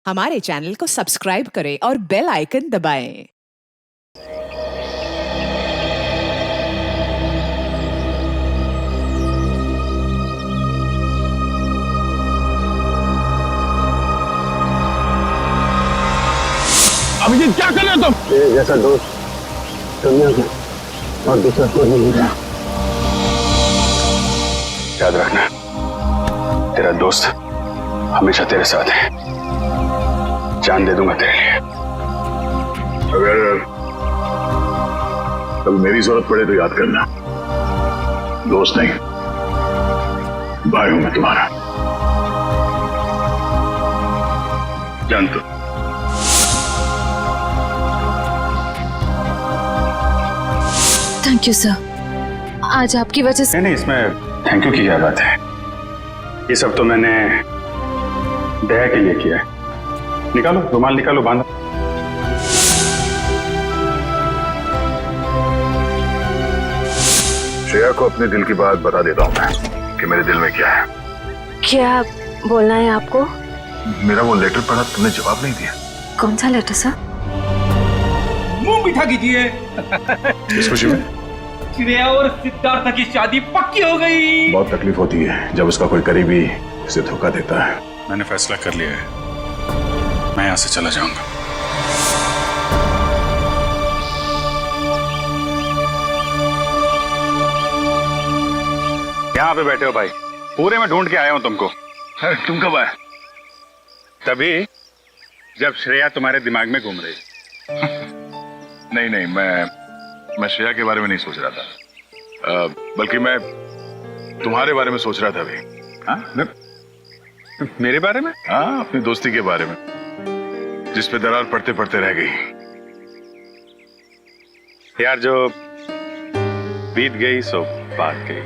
हमारे चैनल को सब्सक्राइब करें और बेल आइकन दबाएं। अभिजीत क्या कर रहे हो तुम? तेरे जैसा दोस्त दुनिया में और दूसरा कोई नहीं मिला। याद रखना, तेरा दोस्त हमेशा तेरे साथ है। जान दे दूंगा तेरे लिए। अगर कभी मेरी जरूरत पड़े तो याद करना, दोस्त नहीं भाई हूं मैं तुम्हारा। जान तो। थैंक यू सर, आज आपकी वजह से। नहीं, इसमें थैंक यू की क्या बात है। ये सब तो मैंने दया के लिए किया है। निकालो रुमाल, निकालो, बांधो। श्रेया को अपने दिल की बात बता देता हूं मैं कि मेरे दिल में क्या है। क्या बोलना है आपको? मेरा वो लेटर पढ़ा, तुमने जवाब नहीं दिया। कौन सा लेटर सर? मुंह मीठा कीजिए। इस खुशी में श्रेया और सिद्धार्थ की शादी पक्की हो गई। बहुत तकलीफ होती है जब उसका कोई करीबी उसे धोखा देता है। मैंने फैसला कर लिया है, मैं यहां से चला जाऊंगा। यहां पे बैठे हो भाई, पूरे में ढूंढ के आया हूं तुमको। तुम कब आए? तभी जब श्रेया तुम्हारे दिमाग में घूम रही। नहीं नहीं, मैं श्रेया के बारे में नहीं सोच रहा था, बल्कि मैं तुम्हारे बारे में सोच रहा था अभी। हाँ? मेरे बारे में? हाँ, अपनी दोस्ती के बारे में, जिस पे दरार पड़ते पड़ते रह गई। यार, जो बीत गई सो बात गई।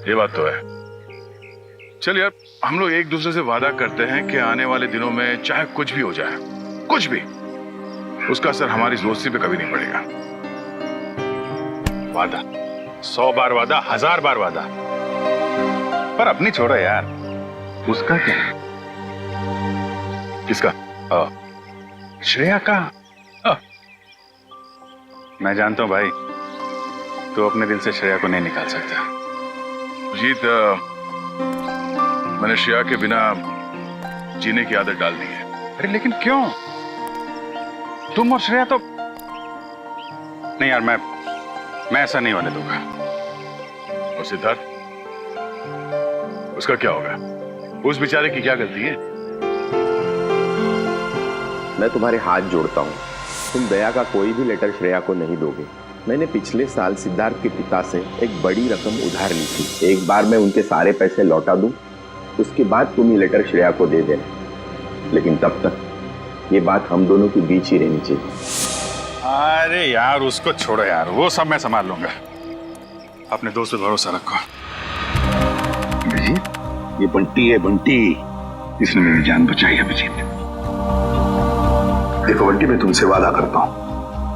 ये बात तो है। चल यार, हम लोग एक दूसरे से वादा करते हैं कि आने वाले दिनों में चाहे कुछ भी हो जाए, कुछ भी, उसका असर हमारी दोस्ती पे कभी नहीं पड़ेगा। वादा 100 बार वादा, 1000 बार वादा, पर अपनी छोड़ो यार, उसका क्या है? किसका? श्रेया का। मैं जानता हूं भाई, तू अपने दिल से श्रेया को नहीं निकाल सकता। जीत, मैंने श्रेया के बिना जीने की आदत डाल दी है। अरे लेकिन क्यों? तुम और श्रेया तो नहीं यार, मैं ऐसा नहीं होने दूंगा। और सिद्धार्थ, उसका क्या होगा? उस बेचारे की क्या गलती है? मैं तुम्हारे हाथ जोड़ता हूँ, तुम दया का कोई भी लेटर श्रेया को नहीं दोगे। मैंने पिछले साल सिद्धार्थ के पिता से एक बड़ी रकम उधार ली थी। एक बार मैं उनके सारे पैसे लौटा दूं, उसके बाद तुम ये लेटर श्रेया को दे देना। लेकिन तब तक ये बात हम दोनों के बीच ही रहनी चाहिए। अरे यार, उसको छोड़ो यार, वो सब मैं संभाल लूंगा। अपने दोस्त पे भरोसा रखो। अभिजीत, ये बंटी है, बंटी। इसने मेरी जान बचाई है अभिजीत। देखो बंटी, मैं तुमसे वादा करता हूँ,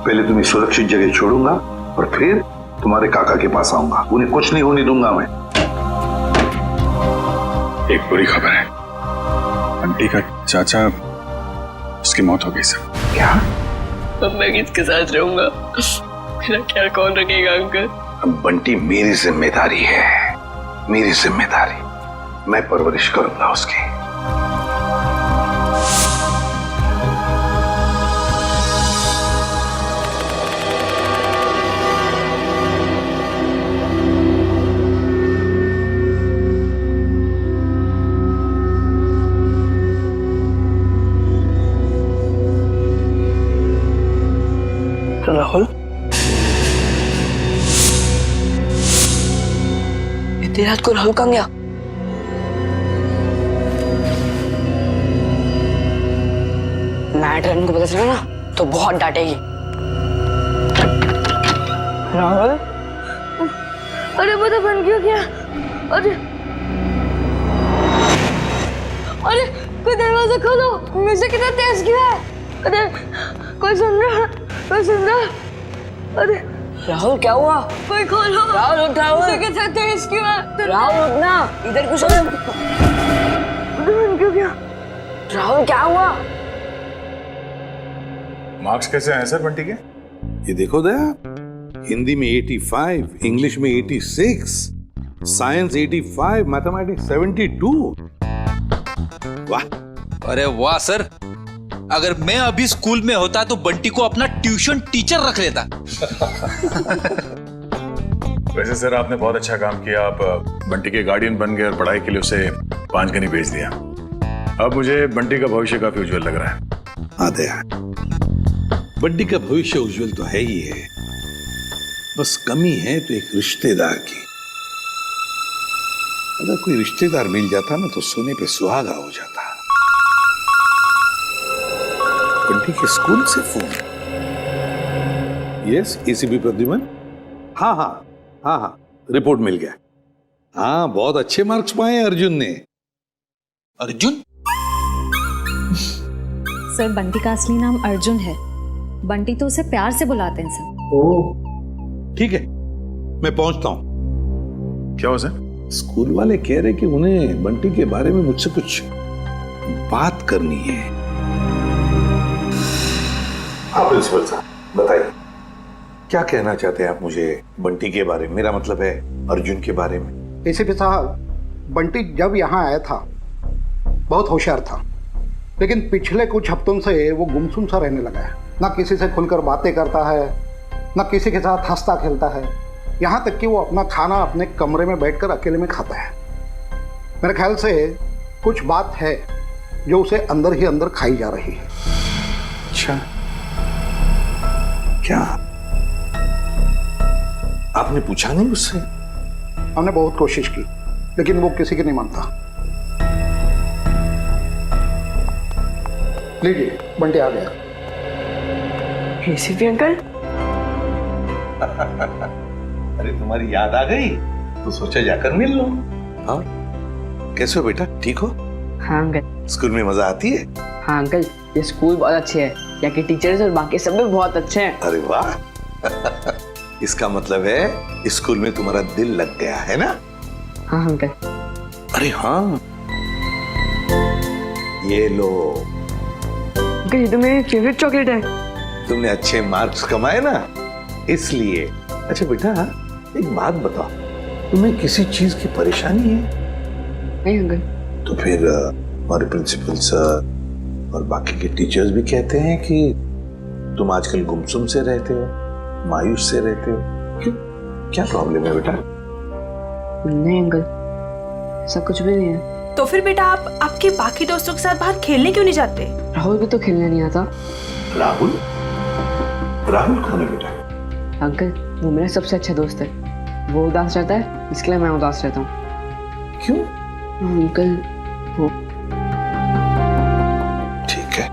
पहले तुम्हें सुरक्षित जगह छोड़ूंगा और फिर तुम्हारे काका के पास आऊंगा। उन्हें कुछ नहीं होने दूंगा मैं। एक बुरी खबर है, आंटी का चाचा, उसकी मौत हो गई सर। क्या? अब मैं किसके साथ रहूंगा? मेरा ख्याल कौन रखेगा अंकल? अब बंटी मेरी जिम्मेदारी है, मेरी जिम्मेदारी। मैं परवरिश करूंगा उसकी। राहुल, इतनी रात को राहुल कहाँ गया? मैडम को पता चला ना तो बहुत डांटेगी। राहुल, अरे पता बन क्यों गया? अरे अरे, कोई दरवाजा खोलो, म्यूजिक कितना तेज क्यों है? अरे कोई सुन रहा? कोई सुन रहा? अरे राहुल क्या हुआ? कोई खोलो। राहुल उठ, राहुल। म्यूजिक कितना तेज क्यों है? राहुल उठना, इधर कुछ क्यों गया? राहुल क्या हुआ? मार्क्स कैसे आए सर बंटी के? ये देखो दया, हिंदी में 85, इंग्लिश में 86, साइंस 85, मैथमेटिक्स 72। वाह! अरे वाह सर, अगर मैं अभी स्कूल में होता तो बंटी को अपना ट्यूशन टीचर रख लेता। वैसे सर आपने बहुत अच्छा काम किया, आप बंटी के गार्डियन बन गए और पढ़ाई के लिए उसे पांचगनी भेज दिया। अब मुझे बंटी का भविष्य काफी उज्जवल लग रहा है। हाँ दया, बंटी का भविष्य उज्जवल तो है ही है, बस कमी है तो एक रिश्तेदार की। अगर कोई रिश्तेदार मिल जाता ना तो सोने पे सुहागा हो जाता। बंटी के स्कूल से फोन। Yes, ACP Pradyuman. हाँ हाँ हाँ हाँ, रिपोर्ट मिल गया। हाँ, बहुत अच्छे मार्क्स पाए अर्जुन ने। अर्जुन? सर, बंटी का असली नाम अर्जुन है। बंटी तो उसे प्यार से बुलाते हैं सर। ओह, ठीक है, मैं पहुंचता हूं। क्या हो सर? स्कूल वाले कह रहे कि उन्हें बंटी के बारे में मुझसे कुछ बात करनी है। हाँ प्रिंसिपल साहब, बताइए क्या कहना चाहते हैं आप मुझे बंटी के बारे में? मेरा मतलब है अर्जुन के बारे में। एसीपी साहब, बंटी जब यहाँ आया था बहुत होशियार था, लेकिन पिछले कुछ हफ्तों से वो गुमसुम सा रहने लगा है। ना किसी से खुलकर बातें करता है, ना किसी के साथ हंसता खेलता है, यहाँ तक कि वो अपना खाना अपने कमरे में बैठकर अकेले में खाता है। मेरे ख्याल से कुछ बात है जो उसे अंदर ही अंदर खाई जा रही है। अच्छा, क्या आपने पूछा नहीं उससे? हमने बहुत कोशिश की, लेकिन वो किसी की नहीं मानता। लीजिए, बंटी आ गया। ACP uncle? अरे तुम्हारी याद आ गई तो सोचा जाकर मिल लो। हाँ, कैसे हो बेटा, ठीक हो? हाँ अंकल। स्कूल में मजा आती है? हाँ अंकल, ये स्कूल बहुत अच्छे है, यहाँ के टीचर्स और बाकी सब भी बहुत अच्छे हैं। अरे वाह! इसका मतलब है स्कूल में तुम्हारा दिल लग गया है ना? हाँ अंकल। अरे हाँ, ये लो। अंकल, ये तो मेरी फेवरेट चॉकलेट है। तुमने अच्छे मार्क्स कमाए ना, इसलिए। अच्छा बेटा, एक बात बताओ, तुम्हें किसी चीज की परेशानी है? नहीं अंकल। तो फिर हमारे प्रिंसिपल सर और बाकी के टीचर्स भी कहते हैं कि तुम आजकल गुमसुम से रहते हो, मायूस से रहते हो। क्यों, क्या प्रॉब्लम है बेटा? नहीं अंकल, ऐसा कुछ भी नहीं है। तो फिर बेटा आप आपके बाकी दोस्तों के साथ बाहर खेलने क्यों नहीं जाते? राहुल भी तो खेलने नहीं आता। राहुल? राहुल कौन है बेटा? अंकल, वो मेरा सबसे अच्छा दोस्त है। वो उदास रहता है, इसके लिए मैं उदास रहता हूँ। क्यों? अंकल, वो ठीक है,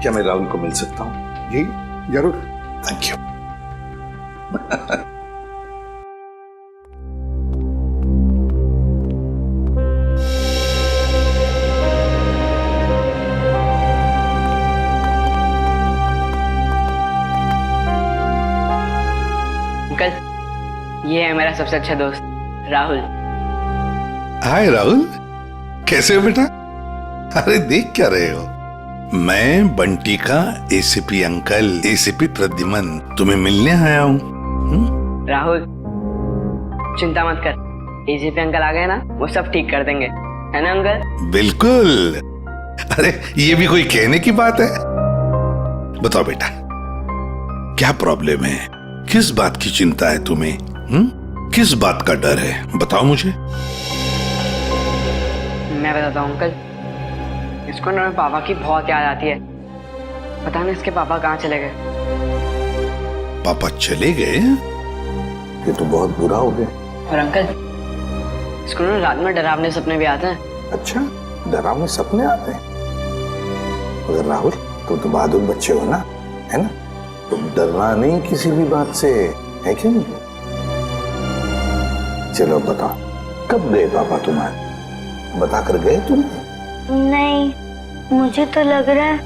क्या मैं राहुल को मिल सकता हूँ? जी जरूर। Thank you. अंकल, ये है मेरा सबसे अच्छा दोस्त राहुल। हाय राहुल, कैसे हो बेटा? अरे देख क्या रहे हो? मैं बंटी का एसीपी अंकल, एसीपी प्रद्युमन तुम्हें मिलने आया हूँ। राहुल, चिंता मत कर, एसीपी अंकल आ गए ना, वो सब ठीक कर देंगे, है ना अंकल? बिल्कुल। अरे ये भी कोई कहने की बात है? बताओ बेटा, क्या प्रॉब्लम है? किस बात की चिंता है तुम्हें? किस बात का डर है? बताओ मुझे। मैं बताता हूँ अंकल, इसको ना मेरे पापा की बहुत याद आती है। पता नहीं इसके पापा कहाँ चले गए। पापा चले गए? ये तो बहुत बुरा हो गया। और अंकल, इसको ना रात में डरावने सपने भी आते हैं। अच्छा, डरावने सपने आते हैं? अगर राहुल, तुम तो बहादुर बच्चे हो ना, है ना? तुम डरना नहीं किसी भी बात से, है क्यों नहीं? चलो बताओ, कब गए पापा तुम्हारे? बताकर गए तुम? नहीं, मुझे तो लग रहा है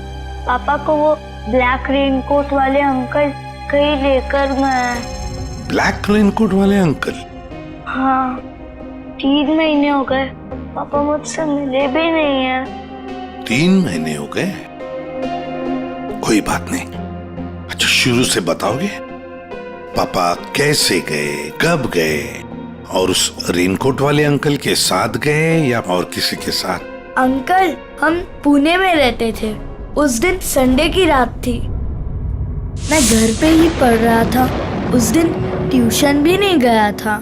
पापा को वो ब्लैक रेनकोट वाले अंकल कहीं लेकर गए। ब्लैक रेनकोट वाले अंकल? हाँ, 3 महीने हो गए पापा मुझसे मिले भी नहीं है। 3 महीने हो गए? कोई बात नहीं। अच्छा शुरू से बताओगे, पापा कैसे गए, कब गए, और उस रेनकोट वाले अंकल के साथ गए या और किसी के साथ? अंकल, हम पुणे में रहते थे। उस दिन संडे की रात थी। मैं घर पे ही पढ़ रहा था। उस दिन ट्यूशन भी नहीं गया था।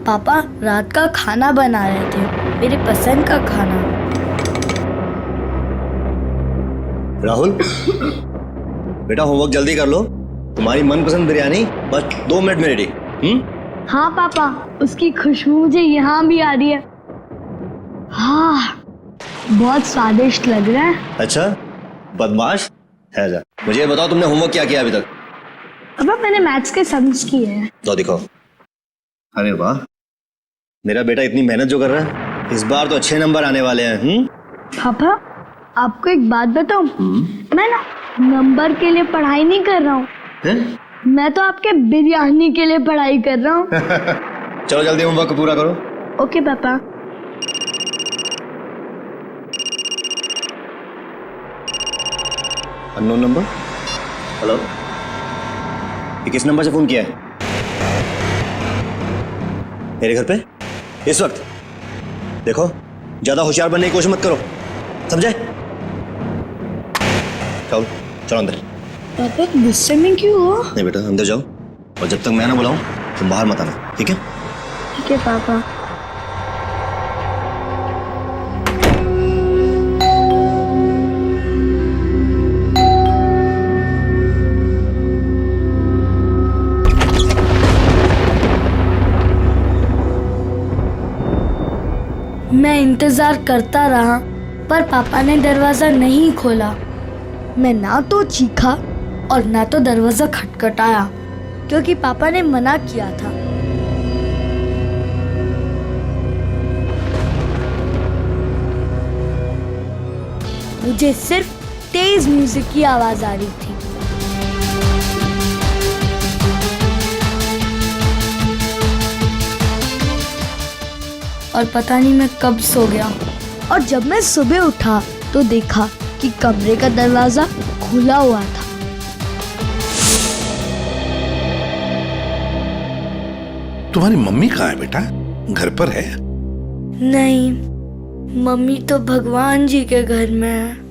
पापा रात का खाना बना रहे थे, मेरे पसंद का खाना। राहुल बेटा, होमवर्क जल्दी कर लो। तुम्हारी मनपसंद बिरयानी बस 2 मिनट में रेडी। हाँ पापा, उसकी खुशबू मुझे यहाँ भी आ रही है। हाँ, बहुत स्वादिष्ट लग रहा है। अच्छा बदमाश है जा। मुझे बताओ तुमने होमवर्क क्या किया अभी तक? पापा मैंने मैथ्स के सम्स किए हैं। तो दिखाओ। अरे वाह, मेरा बेटा इतनी मेहनत जो कर रहा है, इस बार तो अच्छे नंबर आने वाले हैं। पापा आपको एक बात बताऊं, मैं ना नंबर के लिए पढ़ाई नहीं कर रहा हूँ, मैं तो आपके बिरयानी के लिए पढ़ाई कर रहा हूँ। चलो जल्दी होमवर्क पूरा करो। ओके पापा। Unknown number. हेलो, ये किस नंबर से फोन किया है? मेरे घर पे इस वक्त? देखो ज्यादा होशियार बनने की कोशिश मत करो, समझे? चलो चलो अंदर। पापा गुस्से में क्यों हो? नहीं बेटा, अंदर जाओ, और जब तक मैं ना बुलाऊं तुम बाहर मत आना, ठीक है? ठीक है पापा। मैं इंतजार करता रहा, पर पापा ने दरवाजा नहीं खोला। मैं ना तो चीखा और ना तो दरवाजा खटखटाया, क्योंकि पापा ने मना किया था। मुझे सिर्फ तेज म्यूजिक की आवाज आ रही थी। और पता नहीं मैं कब सो गया, और जब मैं सुबह उठा तो देखा कि कमरे का दरवाजा खुला हुआ था। तुम्हारी मम्मी कहाँ है बेटा? घर पर है? नहीं, मम्मी तो भगवान जी के घर में है।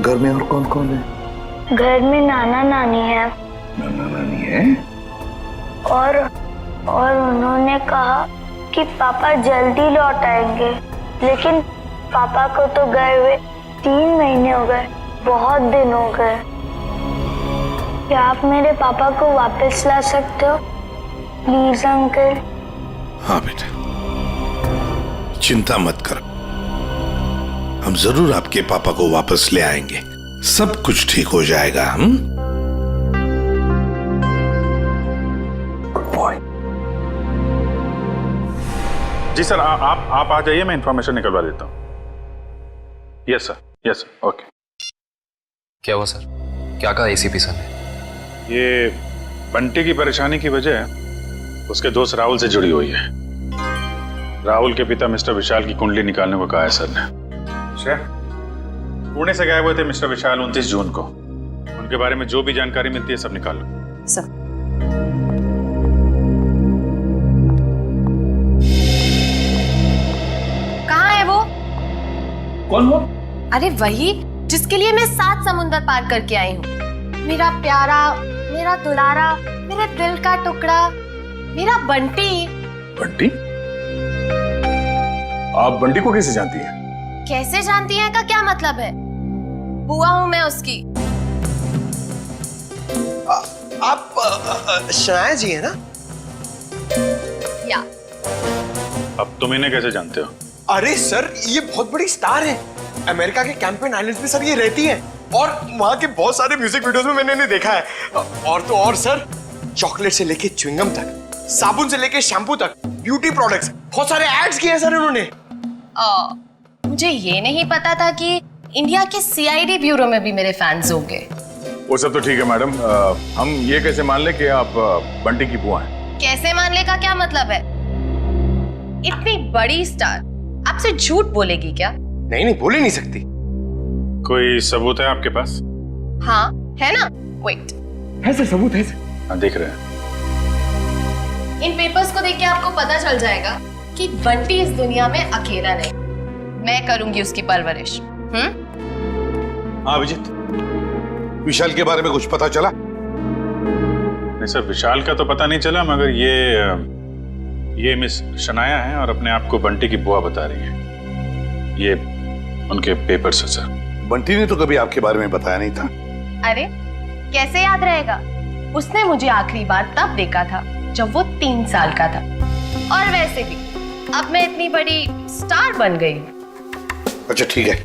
घर में और कौन कौन है? घर में नाना नानी है। नाना नानी है? और उन्होंने कहा कि पापा जल्दी लौट आएंगे, लेकिन पापा को तो गए हुए 3 महीने हो गए, बहुत दिन हो गए। क्या आप मेरे पापा को वापस ला सकते हो प्लीज अंकल? हाँ बेटा, चिंता मत करो, हम जरूर आपके पापा को वापस ले आएंगे। सब कुछ ठीक हो जाएगा। हम जी सर, आप आ जाइए, मैं इंफॉर्मेशन निकलवा देता हूँ। Yes sir, okay. क्या हुआ सर? क्या कहा एसीपी सर ने? ये बंटी की परेशानी की वजह उसके दोस्त राहुल से जुड़ी हुई है। राहुल के पिता मिस्टर विशाल की कुंडली निकालने को कहा है सर ने। पुणे से गायब हुए थे मिस्टर विशाल 29 जून को। उनके बारे में जो भी जानकारी मिलती है सब निकाल लो। सर, कहाँ है वो? कौन वो? अरे वही जिसके लिए मैं 7 समुंदर पार करके आई हूँ। मेरा प्यारा, मेरा दुलारा, मेरे दिल का टुकड़ा, मेरा बंटी। बंटी? आप बंटी को कैसे जानती हैं? कैसे जानती हैं का क्या मतलब है? बुआ हूँ मैं उसकी। आप शनाया जी है ना? या। अब तुम इन्हें कैसे जानते हो? अरे सर, ये बहुत बड़ी स्टार है। अमेरिका के कैंपेन आइलैंड्स में सर ये रहती है, और वहाँ के बहुत सारे म्यूजिक वीडियोस में मैंने इन्हें देखा है। और तो और सर, चॉकलेट से लेके च्युइंगम तक, साबुन से लेके शैम्पू तक, ब्यूटी प्रोडक्ट्स, बहुत सारे एड्स किए हैं सर इन्होंने। मुझे ये नहीं पता था कि इंडिया के सीआईडी ब्यूरो में भी मेरे फैंस होंगे। वो सब तो ठीक है मैडम, हम ये कैसे मान ले कि आप बंटी की बुआ हैं? कैसे मानने का क्या मतलब है? इतनी बड़ी स्टार आपसे झूठ बोलेगी क्या? नहीं नहीं, बोल ही नहीं सकती। कोई सबूत है आपके पास? हाँ है ना, वेट। है सर, सबूत है सर। हाँ, देख रहे हैं। इन पेपर्स को देख के आपको पता चल जाएगा कि बंटी इस दुनिया में अकेला नहीं, मैं करूंगी उसकी परवरिश। हाँ अभिजीत, विशाल के बारे में कुछ पता चला? नहीं सर, विशाल का तो पता नहीं चला, मगर ये मिस शनाया है और अपने आप को बंटी की बुआ बता रही है। ये उनके पेपर्स है सर। बंटी ने तो कभी आपके बारे में बताया नहीं था। अरे कैसे याद रहेगा? उसने मुझे आखिरी बार तब देखा था जब वो 3 साल का था। और वैसे भी अब मैं इतनी बड़ी स्टार बन गई हूँ। अच्छा ठीक है,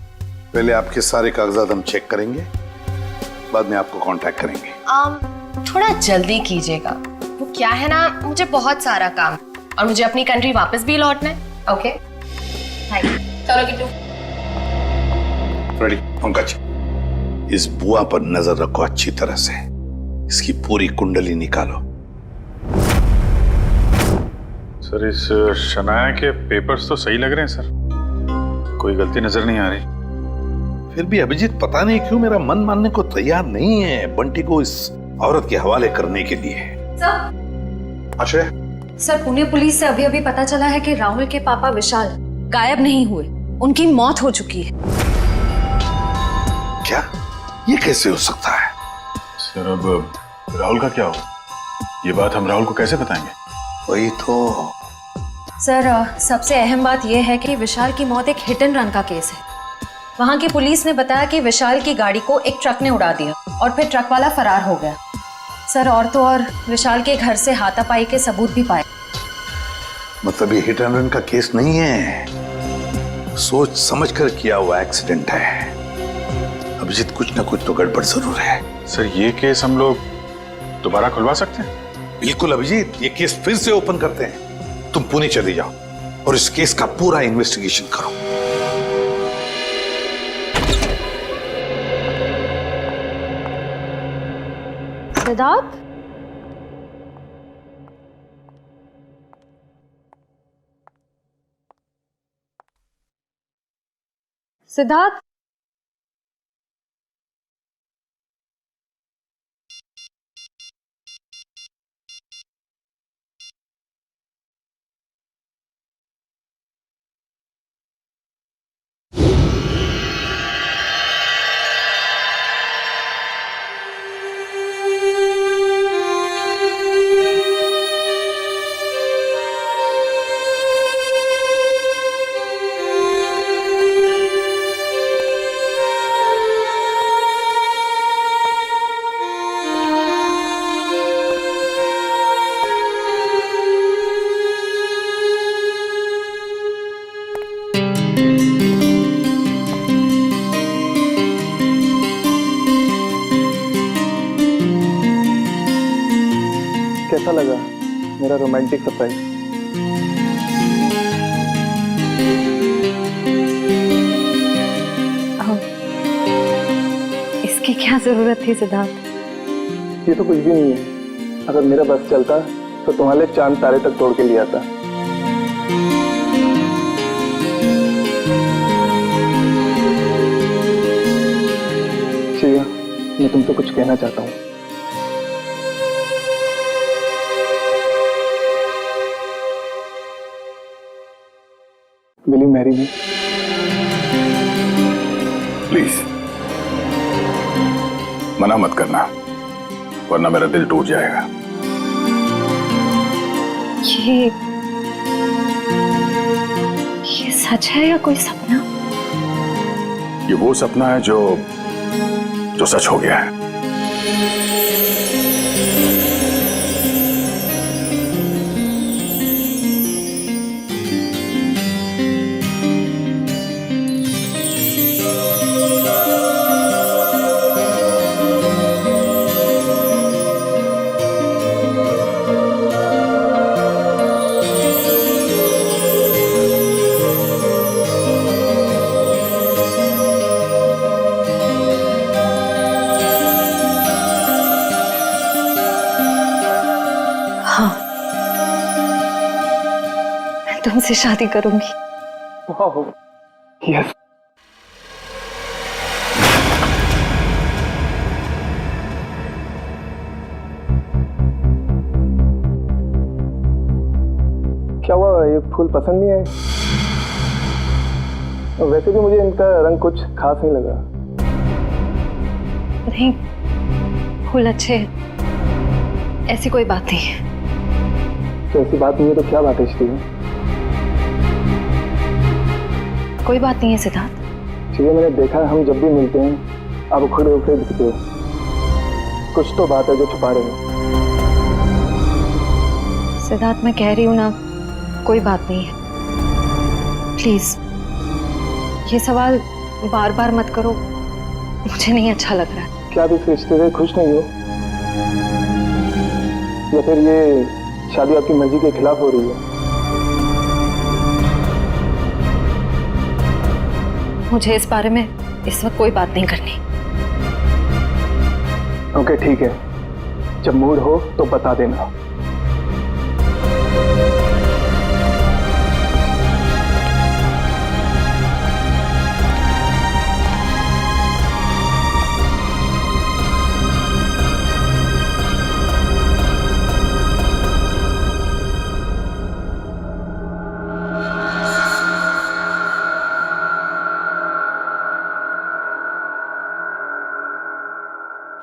पहले आपके सारे कागजात हम चेक करेंगे, बाद में आपको कांटेक्ट करेंगे। थोड़ा जल्दी कीजिएगा, वो क्या है ना, मुझे बहुत सारा काम और मुझे अपनी कंट्री वापस भी लौटना है। ओके हाय, चलो किट्टू। रेडी पंकज, इस बुआ पर नजर रखो अच्छी तरह से, इसकी पूरी कुंडली निकालो। सर इस शनाया के पेपर्स तो सही लग रहे हैं सर, कोई गलती नजर नहीं आ रही। फिर भी अभिजीत पता नहीं क्यों मेरा मन मानने को तैयार नहीं है बंटी को इस औरत के हवाले करने के लिए। सर, आश्रय, सर पुणे पुलिस से अभी अभी पता चला है कि राहुल के पापा विशाल गायब नहीं हुए, उनकी मौत हो चुकी है। क्या? ये कैसे हो सकता है? सर अब राहुल का क्या हो? ये बात हम राहुल को कैसे बताएंगे? वही तो सर, सबसे अहम बात यह है कि विशाल की मौत एक हिट एंड रन का केस है। वहां की पुलिस ने बताया कि विशाल की गाड़ी को एक ट्रक ने उड़ा दिया और फिर ट्रक वाला फरार हो गया। सर और तो और विशाल के घर से हाथापाई के सबूत भी पाए। मतलब ये हिट एंड रन का केस नहीं है, सोच समझ कर किया हुआ एक्सीडेंट है। अभिजीत कुछ ना कुछ तो गड़बड़ जरूर है। सर ये केस हम लोग दोबारा खुलवा सकते हैं? बिल्कुल अभिजीत, ये केस फिर से ओपन करते हैं। तुम पुणे चले जाओ और इस केस का पूरा इन्वेस्टिगेशन करो। सिद्धार्थ, सिद्धार्थ, कैसा लगा मेरा रोमांटिक सरप्राइज? इसकी क्या जरूरत थी सिद्धार्थ? ये तो कुछ भी नहीं है। अगर मेरा बस चलता तो तुम्हारे चांद तारे तक तोड़ के ले आता। श्रेया, मैं तुमसे कुछ कहना चाहता हूँ। Will you marry me? Please मना मत करना, वरना मेरा दिल टूट जाएगा। ये सच है या कोई सपना? ये वो सपना है जो सच हो गया है। हाँ, मैं तुमसे शादी करूंगी। यस। क्या हुआ, ये फूल पसंद नहीं आए? वैसे भी मुझे इनका रंग कुछ खास नहीं लगा। नहीं, फूल अच्छे हैं, ऐसी कोई बात नहीं है। तो ऐसी बात नहीं है तो क्या बात है इसकी? कोई बात नहीं है सिद्धार्थ। चलिए, मैंने देखा है हम जब भी मिलते हैं आप उखड़े उखड़े दिखते हो। कुछ तो बात है जो छुपा रहे हो। सिद्धार्थ, मैं कह रही हूँ ना, कोई बात नहीं है। प्लीज ये सवाल बार बार मत करो, मुझे नहीं अच्छा लग रहा है। क्या आप इस रिश्ते से खुश नहीं हो, या फिर ये शादी आपकी मर्जी के खिलाफ हो रही है? मुझे इस बारे में इस वक्त कोई बात नहीं करनी। ओके, ठीक है, जब मूड हो तो बता देना।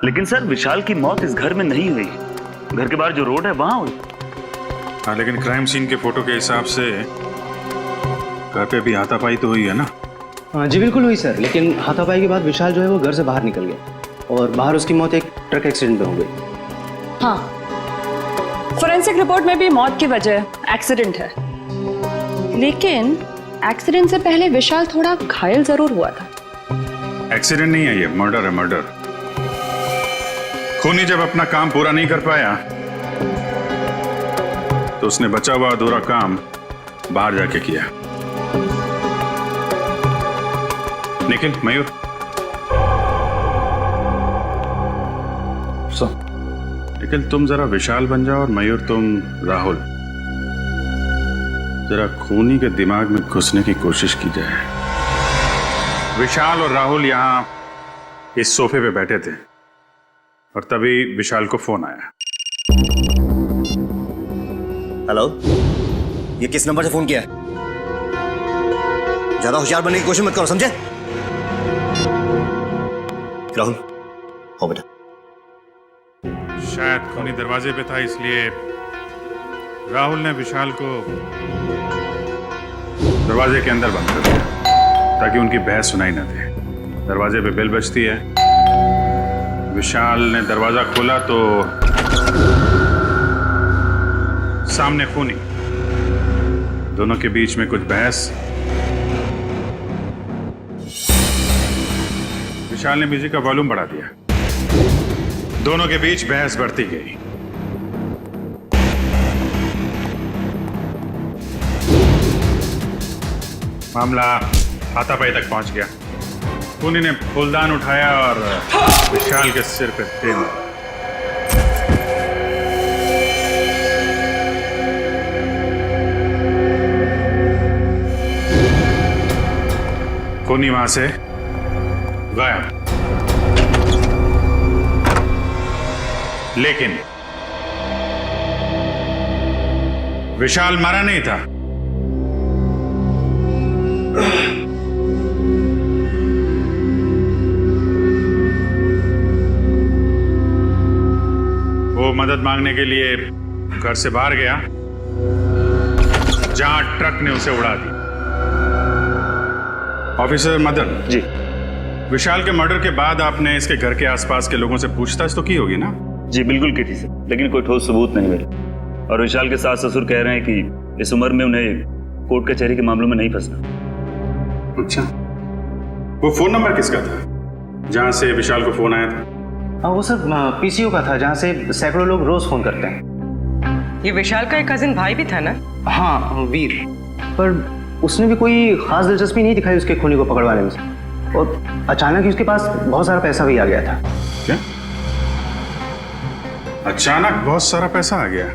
लेकिन सर, विशाल की मौत इस घर में नहीं हुई, घर के बाहर जो रोड है वहां हुई। हाँ, लेकिन क्राइम सीन के फोटो के हिसाब से घर पे भी हाथापाई तो हुई है ना? हाँ जी बिल्कुल हुई सर, लेकिन हाथापाई के बाद विशाल जो है वो घर से बाहर निकल गया और बाहर उसकी मौत एक ट्रक एक्सीडेंट में हो गई। हाँ, फोरेंसिक रिपोर्ट में भी मौत की वजह एक्सीडेंट है, लेकिन एक्सीडेंट से पहले विशाल थोड़ा घायल जरूर हुआ था। एक्सीडेंट नहीं है, ये मर्डर है, मर्डर। खूनी जब अपना काम पूरा नहीं कर पाया तो उसने बचा हुआ अधूरा काम बाहर जाके किया। निखिल, मयूर, निखिल तुम जरा विशाल बन जाओ और मयूर तुम राहुल। जरा खूनी के दिमाग में घुसने की कोशिश की जाए। विशाल और राहुल यहां इस सोफे पे बैठे थे और तभी विशाल को फोन आया। हेलो, ये किस नंबर से फोन किया है? ज्यादा होशियार बनने की कोशिश मत करो, समझे? राहुल, हो बेटा। शायद खूनी दरवाजे पे था, इसलिए राहुल ने विशाल को दरवाजे के अंदर बंद कर दिया ताकि उनकी बहस सुनाई न दे। दरवाजे पे बेल बजती है, विशाल ने दरवाजा खोला तो सामने खूनी, दोनों के बीच में कुछ बहस। विशाल ने म्यूजिक का वॉल्यूम बढ़ा दिया, दोनों के बीच बहस बढ़ती गई। मामला हाथापाई तक पहुंच गया। खूनी ने फूलदान उठाया और विशाल के सिर पे दे मारा। खूनी वहां से गायब, लेकिन विशाल मारा नहीं था। वो मदद मांगने के लिए घर से बाहर गया जहां ट्रक ने उसे उड़ा दी। ऑफिसर मदन जी, विशाल के मर्डर के बाद आपने इसके घर के आसपास के लोगों से पूछताछ तो की होगी ना? जी बिल्कुल की थी सर, लेकिन कोई ठोस सबूत नहीं मिले। और विशाल के सास ससुर कह रहे हैं कि इस उम्र में उन्हें कोर्ट कचहरी के मामलों में नहीं फंसना। अच्छा, वो फोन नंबर किसका था जहां से विशाल को फोन आया था? हाँ, वो सर पीसीओ का था, जहाँ से सैकड़ों लोग रोज फोन करते हैं। ये विशाल का एक कजिन भाई भी था ना? हाँ, वीर, पर उसने भी कोई खास दिलचस्पी नहीं दिखाई उसके खूनी को पकड़वाने में, और अचानक ही उसके पास बहुत सारा पैसा भी आ गया था। क्या? अचानक बहुत सारा पैसा आ गया?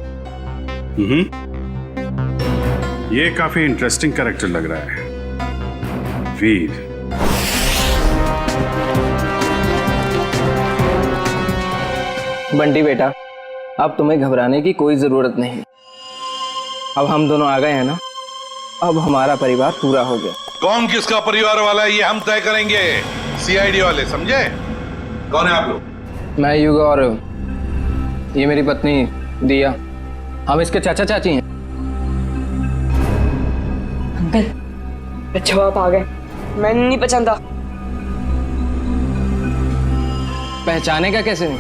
ये काफी इंटरेस्टिंग कैरेक्टर लग रहा है, वीर। बंटी बेटा, अब तुम्हें घबराने की कोई जरूरत नहीं। अब हम दोनों आ गए हैं ना, अब हमारा परिवार पूरा हो गया। कौन किसका परिवार वाला है ये हम तय करेंगे, सीआईडी वाले, समझे? कौन है आप लोग? मैं युग और ये मेरी पत्नी दिया, हम इसके चाचा चाची हैं। अंकल, अच्छा आप आ गए, मैंने नहीं पहचाना। पहचाने का कैसे नहीं,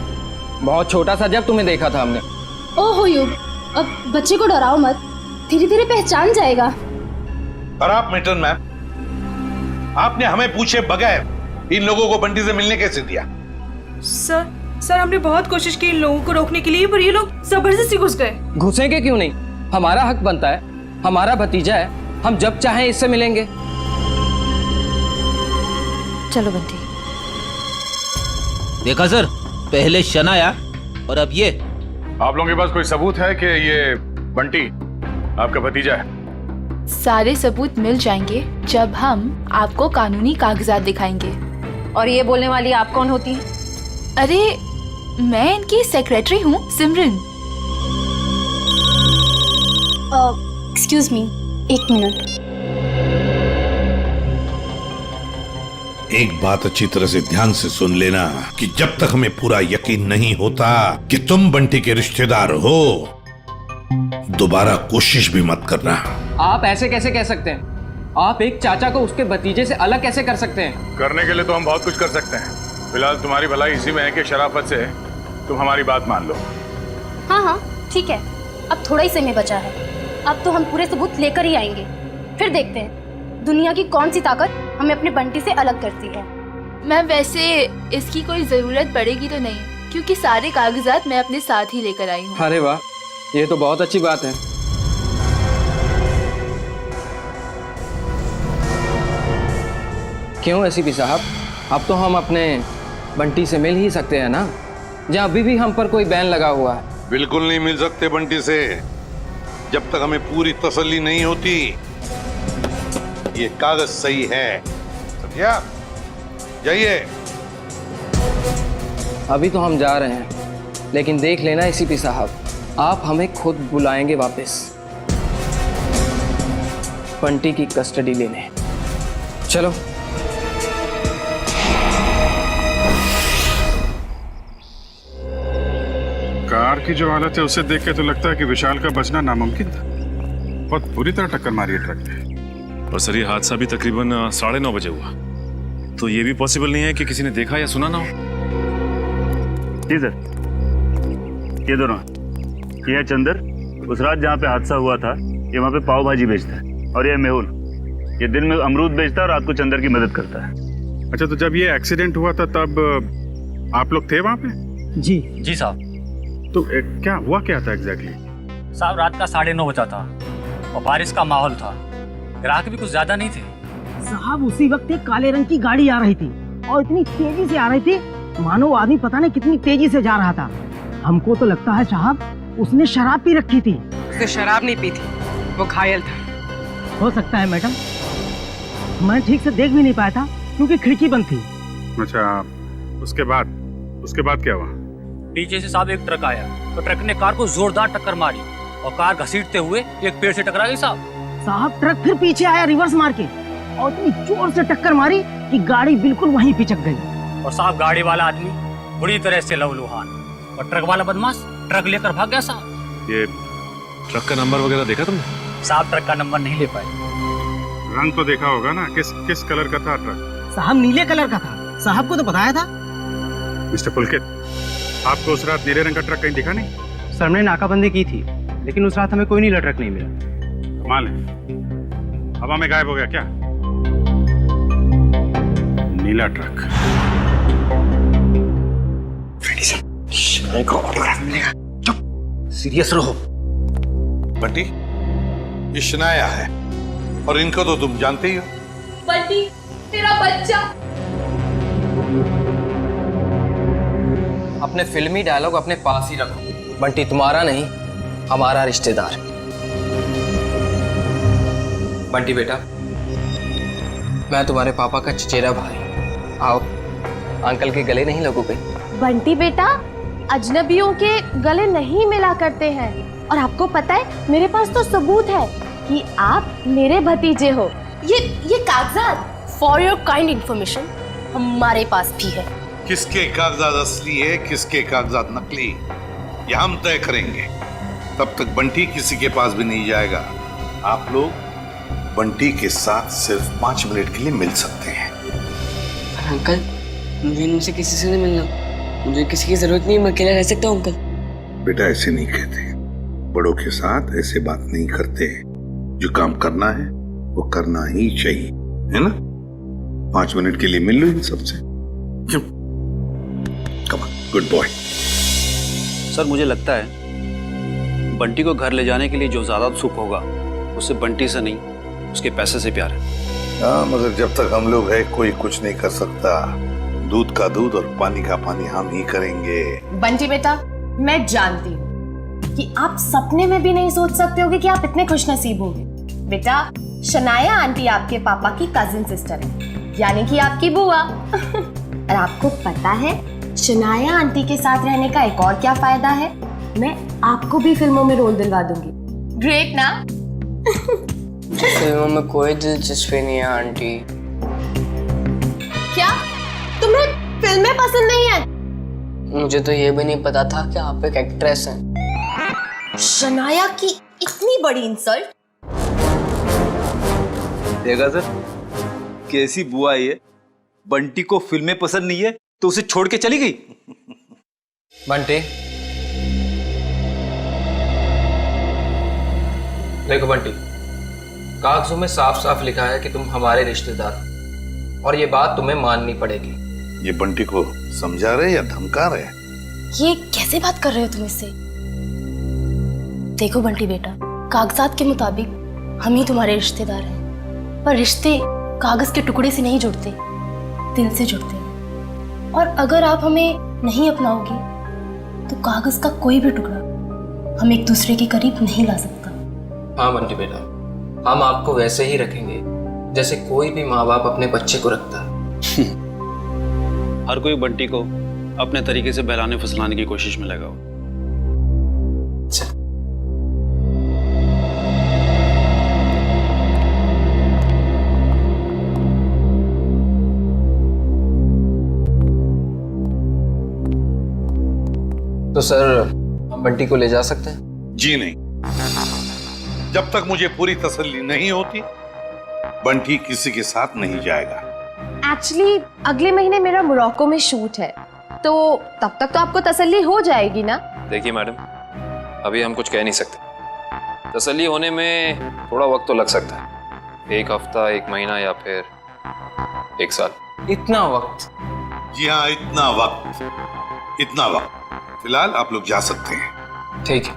बहुत छोटा सा जब तुम्हें देखा था हमने। ओहो युग, अब बच्चे को डराओ मत, धीरे धीरे पहचान जाएगा। और आप मिल्टन मैम, आपने हमें पूछे बगैर इन लोगों को बंटी से मिलने कैसे दिया? सर हमने बहुत कोशिश की इन लोगों को रोकने के लिए, पर ये लोग जबरदस्ती घुस गए। घुसेंगे क्यों नहीं, हमारा हक बनता है, हमारा भतीजा है, हम जब चाहें इससे मिलेंगे। चलो बंटी। देखा सर, पहले शनाया और अब ये। आप लोगों के पास कोई सबूत है कि ये बंटी आपका भतीजा है? सारे सबूत मिल जाएंगे जब हम आपको कानूनी कागजात दिखाएंगे। और ये बोलने वाली आप कौन होती हैं? अरे मैं इनकी सेक्रेटरी हूँ, सिमरन। Excuse me, 1 minute. एक बात अच्छी तरह से ध्यान से सुन लेना कि जब तक हमें पूरा यकीन नहीं होता कि तुम बंटी के रिश्तेदार हो, दोबारा कोशिश भी मत करना। आप ऐसे कैसे कह सकते हैं? आप एक चाचा को उसके भतीजे से अलग कैसे कर सकते हैं? करने के लिए तो हम बहुत कुछ कर सकते हैं। फिलहाल तुम्हारी भलाई इसी में है कि शराफत से तुम हमारी बात मान लो। हाँ ठीक है, अब थोड़ा ही समय बचा है, अब तो हम पूरे सबूत लेकर ही आएंगे, फिर देखते हैं दुनिया की कौन सी ताकत हमें अपने बंटी से अलग करती है। मैम वैसे इसकी कोई जरूरत पड़ेगी तो नहीं, क्योंकि सारे कागजात मैं अपने साथ ही लेकर आई हूँ। अरे वाह, ये तो बहुत अच्छी बात है। क्यों एसीपी साहब, अब तो हम अपने बंटी से मिल ही सकते हैं ना, जहाँ अभी भी हम पर कोई बैन लगा हुआ है। बिल्कुल नहीं मिल सकते बंटी से, जब तक हमें पूरी तसल्ली नहीं होती ये कागज सही है, समझा? जाइए। अभी तो हम जा रहे हैं, लेकिन देख लेना एसीपी साहब, आप हमें खुद बुलाएंगे वापस बंटी की कस्टडी लेने। चलो। कार की जो हालत है उसे देख के तो लगता है कि विशाल का बचना नामुमकिन था। बहुत बुरी तरह टक्कर मारी है ट्रक ने। और सर ये हादसा भी तकरीबन 9:30 बजे हुआ, तो ये भी पॉसिबल नहीं है कि किसी ने देखा या सुना ना हो। जी सर, ये दोनों, ये है चंदर, उस रात जहाँ पे हादसा हुआ था ये वहाँ पे पाव भाजी बेचता है, और ये मेहुल, ये दिन में अमरूद बेचता है और रात को चंदर की मदद करता है। अच्छा, तो जब ये एक्सीडेंट हुआ था तब आप लोग थे वहाँ पे? जी साहब। तो क्या हुआ, क्या था एग्जैक्टली? साहब रात का 9:30 बजा था और बारिश का माहौल था, ग्राहक भी कुछ ज्यादा नहीं थे। साहब उसी वक्त एक काले रंग की गाड़ी आ रही थी और इतनी तेजी से आ रही थी मानो आदमी पता नहीं कितनी तेजी से जा रहा था। हमको तो लगता है साहब उसने शराब पी रखी थी। उसने शराब नहीं पी थी, वो घायल था। हो सकता है मैडम, मैं ठीक से देख भी नहीं पाया था क्योंकि खिड़की बंद थी। अच्छा, उसके बाद क्या हुआ? पीछे से साहब एक ट्रक आया, तो ट्रक ने कार को जोरदार टक्कर मारी और कार घसीटते हुए एक पेड़ से टकरा गई साहब ट्रक फिर पीछे आया रिवर्स मार के और इतनी जोर से टक्कर मारी कि गाड़ी बिल्कुल वहीं पिचक गई। और साहब गाड़ी वाला आदमी बुरी तरह से लहूलुहान और ट्रक वाला बदमाश ट्रक लेकर भाग गया साहब। ये ट्रक का नंबर वगैरह देखा तुमने? साहब ट्रक का नंबर नहीं ले पाए। रंग तो देखा होगा ना, किस कलर का था ट्रक? साहब नीले कलर का था, साहब को तो बताया था। मिस्टर पुलकित, आपको उस रात नीले रंग का ट्रक कहीं दिखा नहीं? सर हमने नाकाबंदी की थी, लेकिन उस रात हमें कोई नीला ट्रक नहीं मिला। कमाल है, हवा में गायब हो गया क्या नीला ट्रक? सीरियस रहो बंटी, ये शनाया है और इनको तो तुम जानते ही हो। बंटी तेरा बच्चा। अपने फिल्मी डायलॉग अपने पास ही रखो। बंटी तुम्हारा नहीं, हमारा रिश्तेदार। बंटी बेटा, मैं तुम्हारे पापा का चचेरा भाई। आओ, अंकल के गले नहीं लगोगे? बंटी बेटा, अजनबियों के गले नहीं मिला करते हैं। और आपको पता है, मेरे पास तो सबूत है कि आप मेरे भतीजे हो। ये कागजात फॉर योर काइंड इंफॉर्मेशन हमारे पास भी है। किसके कागजात असली है, किसके कागजात नकली, ये हम तय करेंगे। तब तक बंटी किसी के पास भी नहीं जाएगा। आप लोग बंटी के साथ सिर्फ 5 मिनट के लिए मिल सकते हैं। अंकल, मुझे इनसे किसी से नहीं मिलना, मुझे किसी की जरूरत नहीं, मैं अकेला रह सकता हूँ अंकल। बेटा ऐसे नहीं कहते, बड़ों के साथ ऐसे बात नहीं करते। जो काम करना है वो करना ही चाहिए, है ना? 5 मिनट के लिए मिल लो इन सबसे। Come on, good boy. Sir मुझे लगता है बंटी को घर ले जाने के लिए जो ज्यादा सुख होगा उससे बंटी से नहीं, उसके पैसे से प्यार है। हाँ, मगर जब तक हम लोग है कोई कुछ नहीं कर सकता। दूध का दूध और पानी का पानी हम ही करेंगे। बंटी बेटा, मैं जानती हूँ कि आप सपने में भी नहीं सोच सकते होगे कि आप इतने खुशनसीब होंगे। बेटा, शनाया आंटी आपके पापा की कजिन सिस्टर है, यानी कि आपकी बुआ। और आपको पता है शनाया आंटी के साथ रहने का एक और क्या फायदा है? मैं आपको भी फिल्मों में रोल दिलवा दूंगी। ग्रेट ना? फिल्मों में कोई दिलचस्पी नहीं है आंटी। क्या तुम्हें फिल्में पसंद नहीं है? मुझे तो ये भी नहीं पता था कि आप एक एक्ट्रेस हैं। शनाया की इतनी बड़ी इंसल्ट। देखा सर, कैसी बुआ ये, बंटी को फिल्में पसंद नहीं है तो उसे छोड़ के चली गई। बंटी, देखो बंटी, कागजों में साफ साफ लिखा है कि तुम हमारे रिश्तेदार हो और ये बात तुम्हें माननी पड़ेगी। ये बंटी को समझा रहे या धमका रहे? ये कैसे बात कर रहे हो तुम इससे? देखो बंटी बेटा, कागजात के मुताबिक हम ही तुम्हारे रिश्तेदार हैं, पर रिश्ते कागज के टुकड़े से नहीं जुड़ते, दिल से जुड़ते हैं। और अगर आप हमें नहीं अपनाओगे तो कागज का कोई भी टुकड़ा हम एक दूसरे के करीब नहीं ला सकता। हाँ बंटी बेटा, हम आपको वैसे ही रखेंगे जैसे कोई भी माँ बाप अपने बच्चे को रखता है। हर कोई बंटी को अपने तरीके से बहलाने फुसलाने की कोशिश में लगा हो। तो सर, हम बंटी को ले जा सकते हैं? जी नहीं, जब तक मुझे पूरी तसल्ली नहीं होती बंटी किसी के साथ नहीं जाएगा। एक्चुअली अगले महीने मेरा मोरक्को में शूट है, तो तब तक तो आपको तसल्ली हो जाएगी ना? देखिए मैडम, अभी हम कुछ कह नहीं सकते। तसल्ली होने में थोड़ा वक्त तो लग सकता है, 1 हफ्ता, 1 महीना या फिर 1 साल। इतना वक्त? जी हाँ, इतना वक्त, इतना वक्त। फिलहाल आप लोग जा सकते हैं। ठीक है।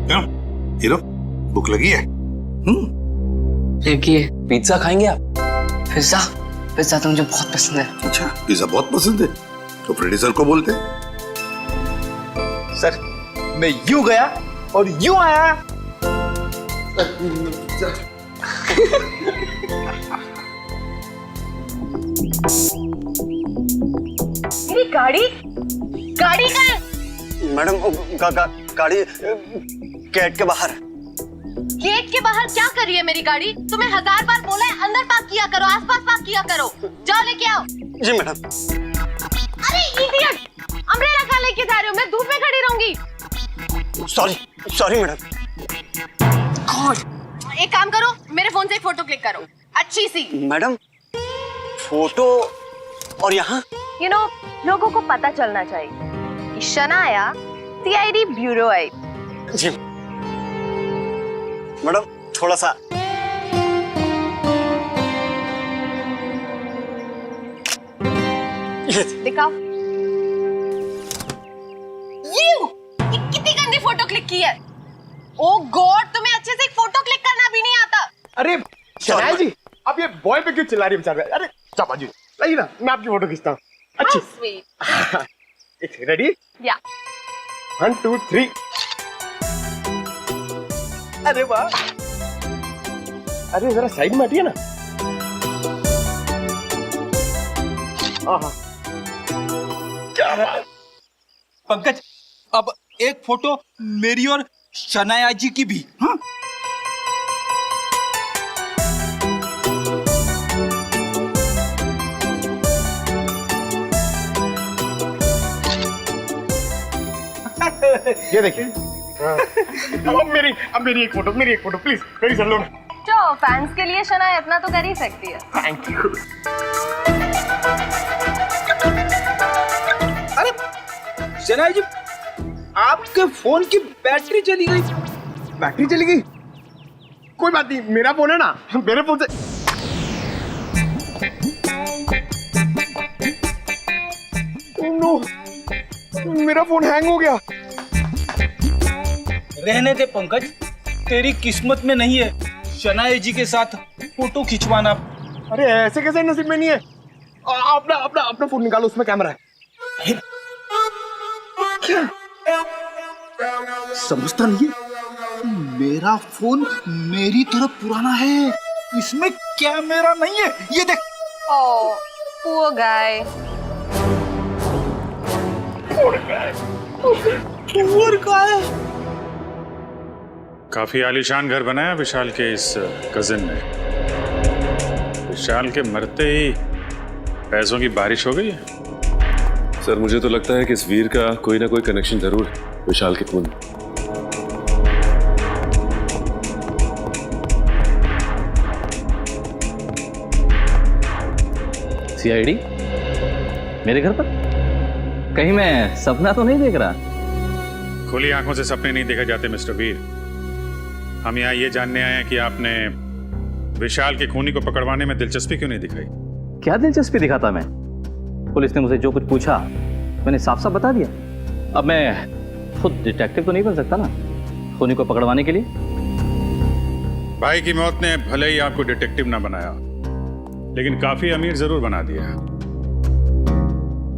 क्यों हीरो, भूख लगी है? देखिए, पिज्जा खाएंगे आप? पिज्जा? पिज्जा तो मुझे बहुत पसंद है। अच्छा, पिज्जा बहुत पसंद है तो प्रोड्यूसर को बोलते। सर, मैं यूं गया और यूं आया। मेरी गाड़ी गाड़ी कहाँ है? मैडम, गाड़ी गेट के बाहर। गेट के बाहर क्या कर रही है मेरी गाड़ी? तुम्हें 1000 बार बोला है अंदर पार्क किया करो, आसपास पार्क किया करो। जाओ लेके आओ। जी मैडम। अरे इडियट, अम्ब्रेला कहाँ लेके जा रहे हो? मैं धूप में खड़ी रहूंगी। Sorry madam. गॉड, एक काम करो, मेरे फोन से एक फोटो क्लिक करो, अच्छी सी। मैडम, फोटो और यहाँ? यू नो, लोगों को पता चलना चाहिए कि शनाया सीआईडी ब्यूरो है। जी मैडम, थोड़ा सा। दिखाओ। ये कितनी गंदी फोटो क्लिक की है। ओ गॉड, तुम्हें अच्छे से एक फोटो क्लिक करना भी नहीं आता। अरे शनाया जी, आप ये बॉय पे क्यों चिल्ला रही है बेचारे? अरे चापा जी, लाइए ना, मैं आपकी फोटो खींचता हूँ। अच्छी। स्वीट। रेडी? या। 1 2 3। अरे वाह, अरे जरा साइड में हटिए ना। आहा, क्या है? पंकज, अब एक फोटो मेरी और शनाया जी की भी। हाँ? ये देखिए। अब मेरी एक फोटो प्लीज, मेरी सर लो। जो फैंस के लिए शनाया इतना तो कर ही सकती है। Thank you. अरे शनाया जी, आपके फोन की बैटरी चली गई। बैटरी चली गई? कोई बात नहीं, मेरा फोन है ना, मेरे फोन से। नो, मेरा फोन हैंग हो गया। रहने दे पंकज, तेरी किस्मत में नहीं है शनाया जी के साथ फोटो खिंचवाना। अरे ऐसे कैसे नसीब में नहीं है? अपना फोन निकालो, उसमें कैमरा है। क्या समझता नहीं है? मेरा फोन मेरी तरह पुराना है, इसमें कैमरा नहीं है। ये देख। ओह, poor guy। Poor guy। काफी आलीशान घर बनाया विशाल के इस कजिन ने। विशाल के मरते ही पैसों की बारिश हो गई है। सर मुझे तो लगता है कि इस वीर का कोई ना कोई कनेक्शन जरूर विशाल के खून। सीआईडी मेरे घर पर? कहीं मैं सपना तो नहीं देख रहा? खुली आंखों से सपने नहीं देखे जाते मिस्टर वीर। हम यहाँ ये जानने आए हैं कि आपने विशाल के खूनी को पकड़वाने में दिलचस्पी क्यों नहीं दिखाई? क्या दिलचस्पी दिखाता मैं? पुलिस ने मुझे जो कुछ पूछा मैंने साफ साफ बता दिया। अब मैं खुद डिटेक्टिव तो नहीं बन सकता ना खूनी को पकड़वाने के लिए। भाई की मौत ने भले ही आपको डिटेक्टिव ना बनाया, लेकिन काफी अमीर जरूर बना दिया।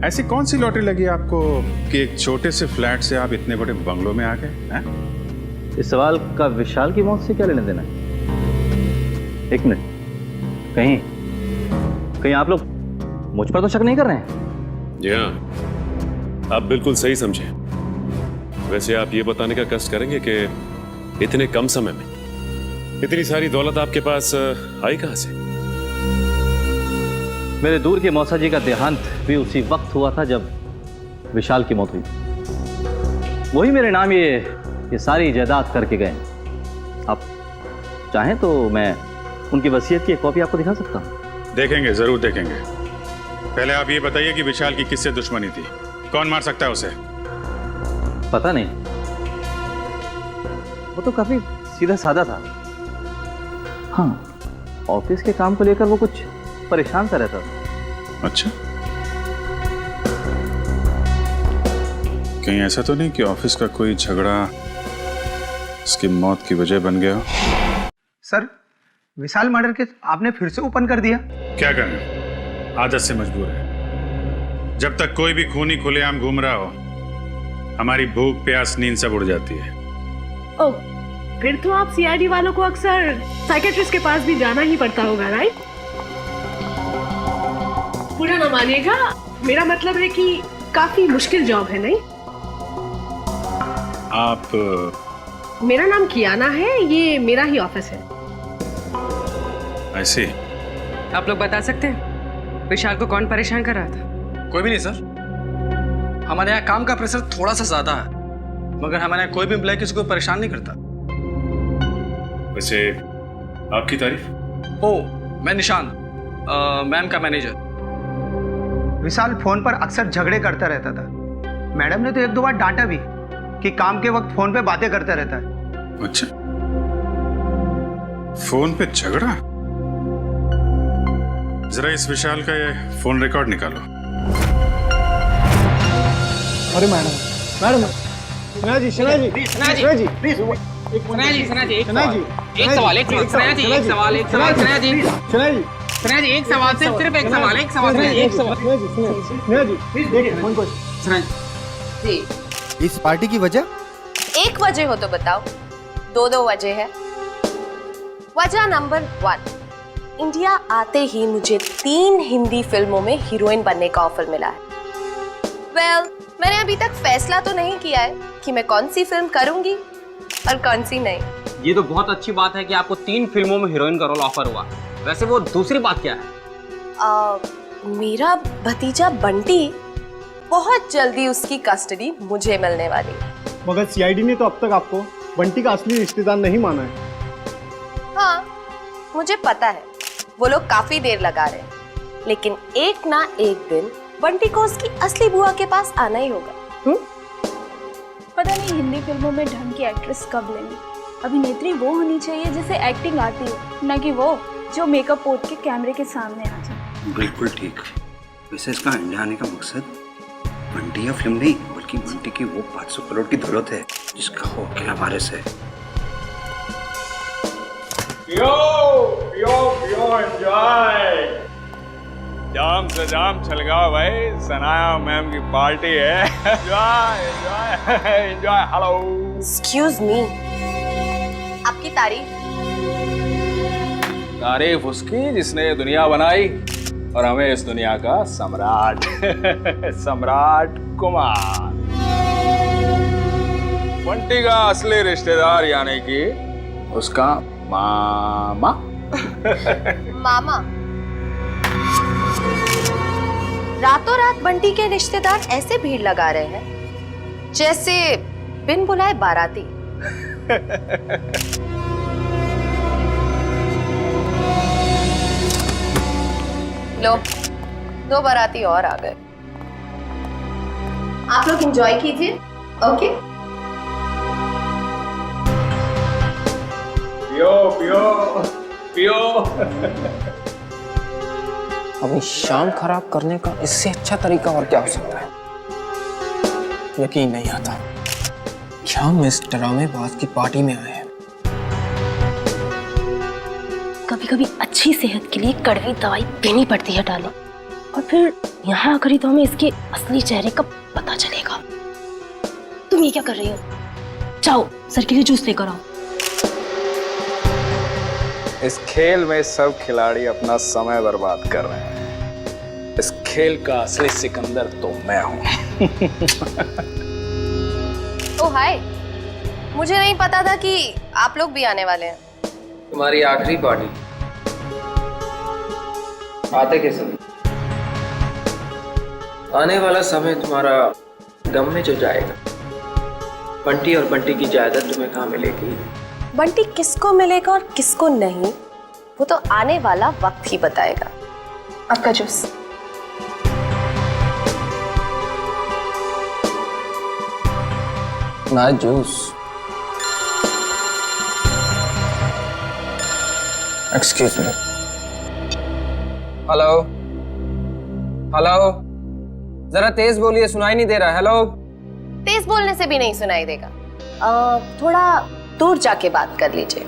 ऐसी कौन सी लॉटरी लगी आपको कि एक छोटे से फ्लैट से आप इतने बड़े बंगलों में आ गए? इस सवाल का विशाल की मौत से क्या लेना देना है? एक मिनट, कहीं आप लोग मुझ पर तो शक नहीं कर रहे हैं? जी हाँ, आप बिल्कुल सही समझे। वैसे आप ये बताने का कष्ट करेंगे कि इतने कम समय में इतनी सारी दौलत आपके पास आई कहां से? मेरे दूर के मौसा जी का देहांत भी उसी वक्त हुआ था जब विशाल की मौत हुई। वही मेरे नाम ये सारी जायदाद करके गए। आप चाहें तो मैं उनकी वसीयत की एक कॉपी आपको दिखा सकता हूं। देखेंगे, जरूर देखेंगे। पहले आप ये बताइए कि विशाल की किससे दुश्मनी थी? कौन मार सकता है उसे? पता नहीं, वो तो काफी सीधा साधा था। हाँ, ऑफिस के काम को लेकर वो कुछ परेशान सा रहता था। अच्छा, कहीं ऐसा तो नहीं कि ऑफिस का कोई झगड़ा उसकी मौत की वजह बन गया? सर, विशाल मर्डर केस आपने फिर से ओपन कर दिया। क्या करें, आदत से मजबूर है। जब तक कोई भी खूनी खुलेआम घूम रहा हो, हमारी भूख प्यास नींद सब उड़ जाती है। ओह, फिर तो आप सीआईडी वालों को अक्सर साइकेट्रिस्ट के पास भी जाना ही पड़ता होगा, राइट? बुरा ना मानिएगा, मेरा मतलब है कि काफी मुश्किल जॉब है, नहीं? आप? मेरा नाम कियाना है, ये मेरा ही ऑफिस है। ऐसे आप लोग बता सकते हैं विशाल को कौन परेशान कर रहा था? कोई भी नहीं सर। हमारे यहाँ काम का प्रेशर थोड़ा सा ज्यादा है, मगर हमारे यहाँ कोई भी एम्प्लॉय किसी को परेशान नहीं करता। वैसे आपकी तारीफ? ओ, मैं निशान, मैम का मैनेजर। विशाल फोन पर अक्सर झगड़े करता रहता था। मैडम ने तो एक दो बार डांटा भी कि काम के वक्त फोन पे बातें करता रहता है। अच्छा, फोन पे झगड़ा? जरा इस विशाल का ये फोन रिकॉर्ड निकालो। अरे madam, Sana ji, Sana ji, please. सना जी, एक सवाल, सिर्फ एक सवाल। जी, इस पार्टी की वजह? एक वजह हो तो बताओ। दो वजह है। वजह नंबर 1, इंडिया आते ही मुझे 3 हिंदी फिल्मों में हीरोइन बनने का ऑफर मिला है। मैंने अभी तक फैसला तो नहीं किया है कि मैं कौन सी फिल्म करूंगी और कौन सी नहीं। ये तो बहुत अच्छी बात है कि आपको 3 फिल्मों में हीरोइन का रोल ऑफर हुआ। वैसे वो दूसरी बात क्या है? मेरा भतीजा बंटी, बहुत जल्दी उसकी कस्टडी मुझे मिलने वाली है। मगर सीआईडी ने तो अब तक आपको बंटी का असली रिश्तेदार नहीं माना है। हाँ, मुझे पता है वो लोग काफी देर लगा रहे हैं, लेकिन एक ना एक दिन बंटी को उसकी असली बुआ के पास आना ही होगा। पता नहीं हिंदी फिल्मों में ढंग की एक्ट्रेस कब लेंगे। अभिनेत्री वो होनी चाहिए जिसे एक्टिंग आती हो, न कि वो जो मेकअप पोत के कैमरे के सामने आ जाए। बिल्कुल ठीक। वैसे इसका इंडिया आने का मकसद बंटी या फिल्म नहीं, बल्कि बंटी की वो 500 करोड़ की दौलत है जिसका वो अकेला वारिस है। एंजॉय। जाम से जाम छलगाओ भाई, सनाया मैम की पार्टी है। Enjoy enjoy enjoy. Hello, excuse me, आपकी तारीफ उसकी जिसने दुनिया बनाई और हमें इस दुनिया का सम्राट सम्राट कुमार। बंटी का असली रिश्तेदार यानी कि उसका मामा। मामा? रातों रात बंटी के रिश्तेदार ऐसे भीड़ लगा रहे हैं जैसे बिन बुलाए बाराती। लो, 2 बाराती और आ गए। आप लोग एंजॉय कीजिए। ओके, पियो पियो पियो। अपनी शाम खराब करने का इससे अच्छा तरीका और क्या हो सकता है? यकीन नहीं आता कि हम इस ड्रामेबाज की पार्टी में आए हैं। कभी कभी अच्छी सेहत के लिए कड़वी दवाई पीनी पड़ती है डालो, और फिर यहाँ आकर ही तो हमें इसके असली चेहरे का पता चलेगा। तुम ये क्या कर रही हो? जाओ सर के लिए जूस लेकर आओ। इस खेल में सब खिलाड़ी अपना समय बर्बाद कर रहे हैं। इस खेल का असली सिकंदर तो मैं हूं। ओ हाय, मुझे नहीं पता था कि आप लोग भी आने वाले हैं। तुम्हारी आखिरी पार्टी आते के समय आने वाला समय तुम्हारा गम में जो जाएगा। बंटी और बंटी की जायदाद तुम्हें कहाँ मिलेगी? बंटी किसको मिलेगा और किसको नहीं, वो तो आने वाला वक्त ही बताएगा। आपका जूस। ना juice. Excuse me. Hello hello, जरा तेज बोलिए, सुनाई नहीं दे रहा। हेलो। तेज बोलने से भी नहीं सुनाई देगा। थोड़ा दूर जाके बात कर लीजिए।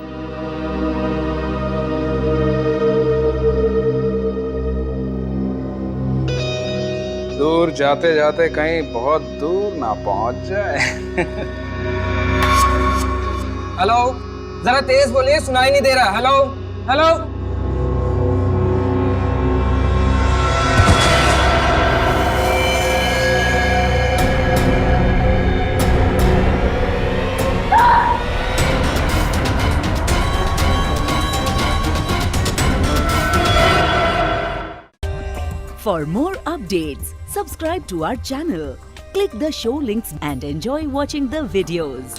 दूर जाते जाते कहीं बहुत दूर ना पहुंच जाए। हेलो, जरा तेज बोलिए, सुनाई नहीं दे रहा। Hello hello. For more updates, subscribe to our channel, click the show links and enjoy watching the videos.